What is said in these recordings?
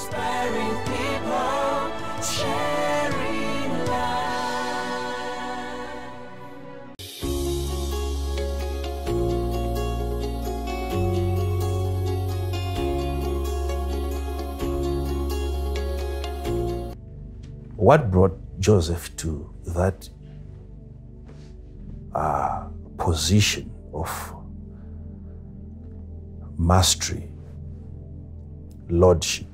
inspiring people, sharing life. What brought Joseph to that position of mastery, lordship,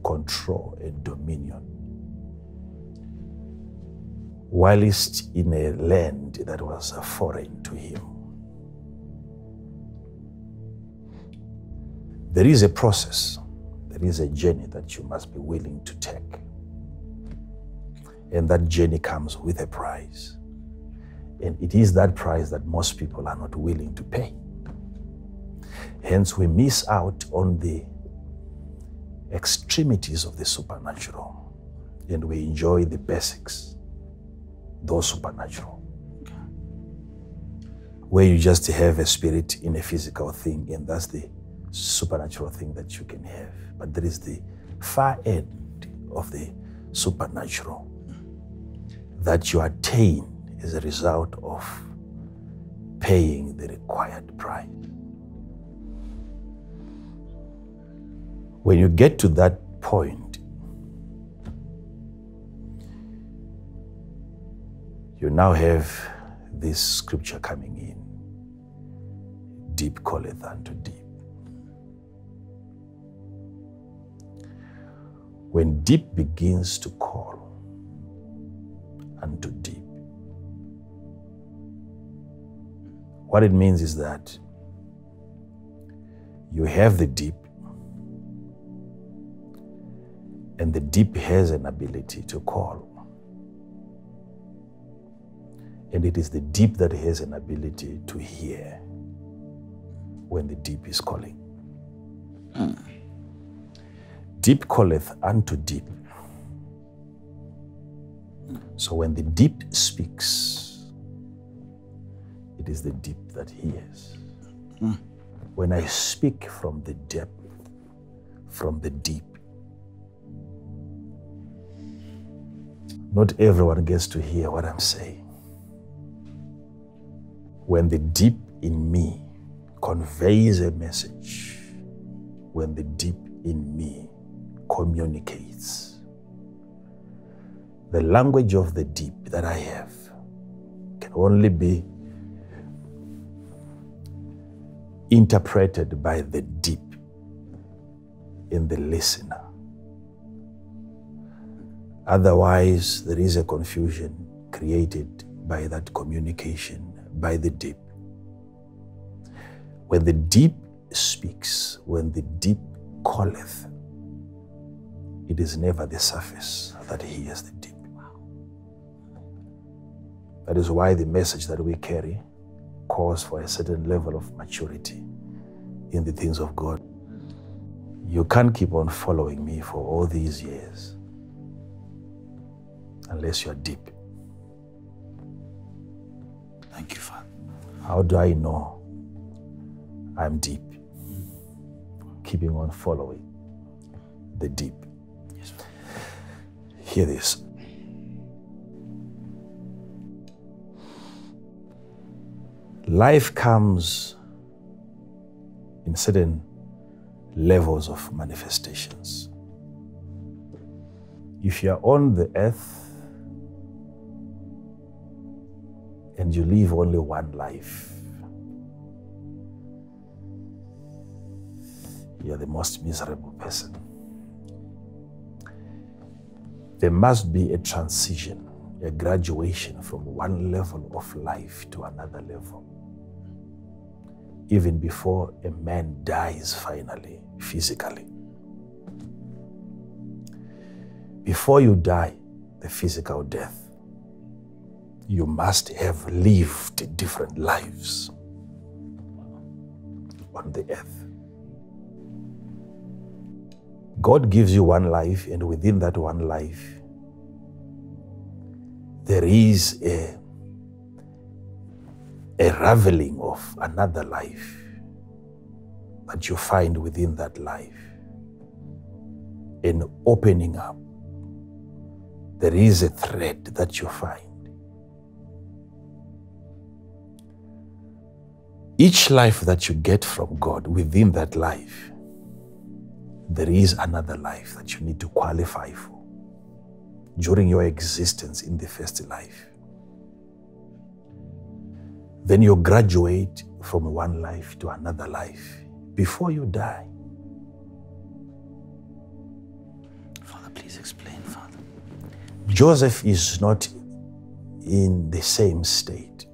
control, and dominion, whilst in a land that was foreign to him? There is a process, there is a journey that you must be willing to take. And that journey comes with a price. And it is that price that most people are not willing to pay. Hence, we miss out on the extremities of the supernatural, and we enjoy the basics, those supernatural. Okay. Where you just have a spirit in a physical thing, and that's the supernatural thing that you can have. But there is the far end of the supernatural that you attain as a result of paying the required price. When you get to that point, you now have this scripture coming in. Deep calleth unto deep. When deep begins to call unto deep, what it means is that you have the deep, and the deep has an ability to call. And it is the deep that has an ability to hear when the deep is calling. Deep calleth unto deep. So when the deep speaks, it is the deep that hears. When I speak from the depth, from the deep, not everyone gets to hear what I'm saying. When the deep in me conveys a message, when the deep in me communicates, the language of the deep that I have can only be interpreted by the deep in the listener. Otherwise, there is a confusion created by that communication by the deep. When the deep speaks, when the deep calleth, it is never the surface that hears the deep. That is why the message that we carry calls for a certain level of maturity in the things of God. You can't keep on following me for all these years unless you are deep. Thank you, Father. How do I know I'm deep? Keeping on following the deep. Yes. Hear this. Life comes in certain levels of manifestations. If you are on the earth and you live only one life, you are the most miserable person. There must be a transition, a graduation from one level of life to another level, even before a man dies finally, physically. Before you die, the physical death, you must have lived different lives on the earth. God gives you one life, and within that one life, there is a raveling of another life that you find within that life. and opening up, there is a thread that you find. Each life that you get from God, within that life, there is another life that you need to qualify for during your existence in the first life. Then you graduate from one life to another life before you die. Father, please explain, Father. Joseph is not in the same state.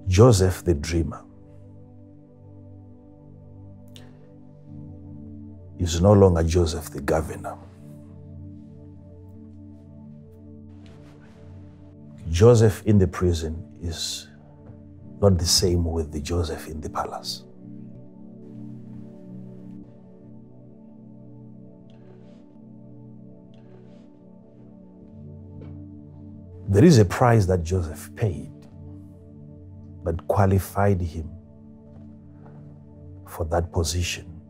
Joseph the dreamer is no longer Joseph the governor. Joseph in the prison is not the same with the Joseph in the palace. There is a price that Joseph paid that qualified him for that position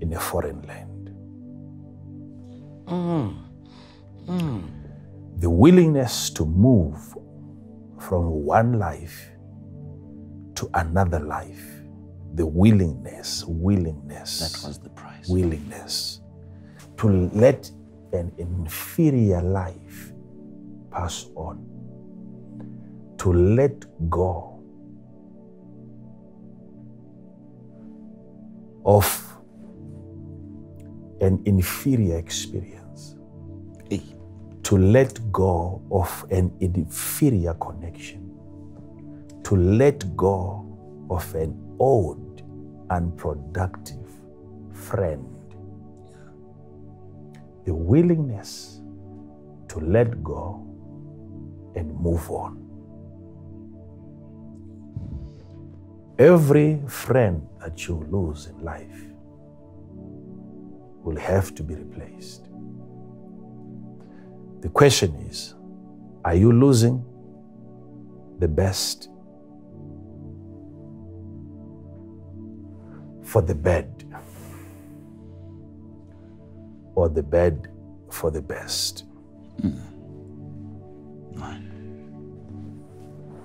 in a foreign land. The willingness to move from one life to another life. The willingness. That was the price. Willingness to let an inferior life pass on. To let go of an inferior experience. To let go of an inferior connection. To let go of an old, unproductive friend. The willingness to let go and move on. Every friend that you lose in life will have to be replaced. The question is, are you losing the best for the bad, or the bad for the best?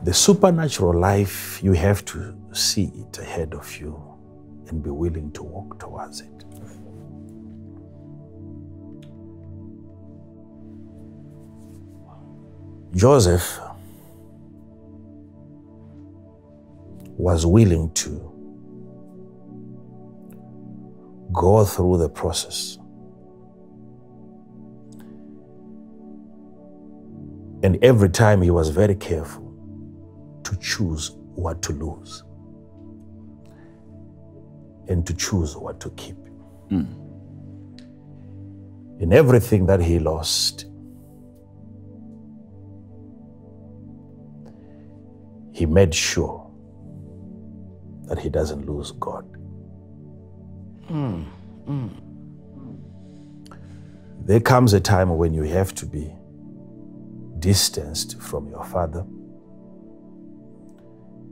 The supernatural life, you have to see it ahead of you and be willing to walk towards it. Joseph was willing to go through the process. And every time he was very careful to choose what to lose and to choose what to keep. In everything that he lost, he made sure that he doesn't lose God. There comes a time when you have to be distanced from your father.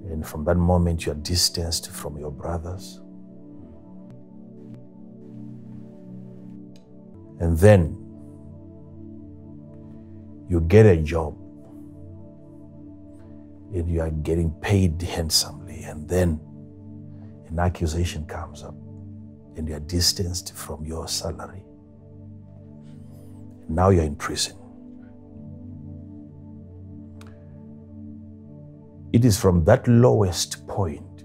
And from that moment, you are distanced from your brothers. And then you get a job and you are getting paid handsomely, and then an accusation comes up and you are distanced from your salary. Now you're in prison. It is from that lowest point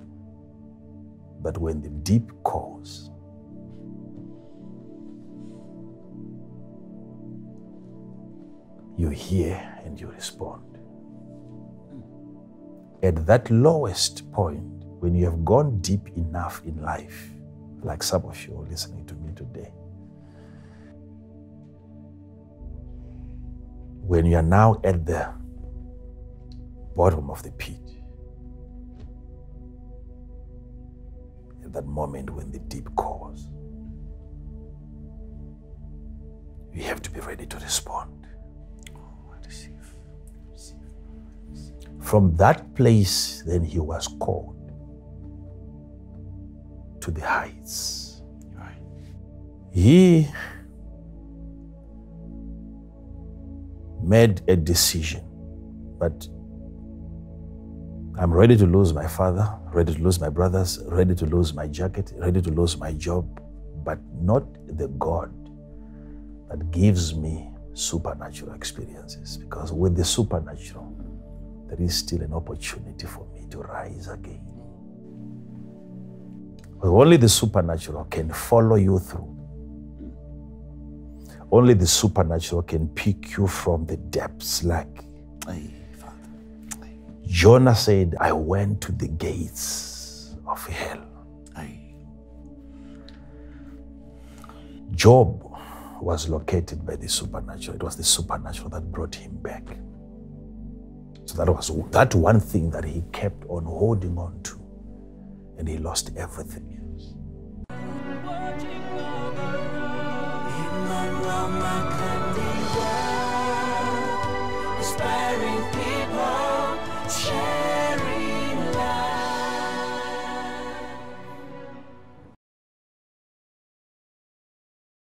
that when the deep calls, you hear and you respond. At that lowest point, when you have gone deep enough in life, like some of you are listening to me today, when you are now at the bottom of the pit, at that moment when the deep calls, you have to be ready to respond. From that place, then he was called to the heights. He made a decision, but I'm ready to lose my father, ready to lose my brothers, ready to lose my jacket, ready to lose my job, but not the God that gives me supernatural experiences. Because with the supernatural, there is still an opportunity for me to rise again. But only the supernatural can follow you through. Only the supernatural can pick you from the depths. Like Jonah said, I went to the gates of hell. Job was located by the supernatural. It was the supernatural that brought him back. So that was that one thing that he kept on holding on to, and he lost everything.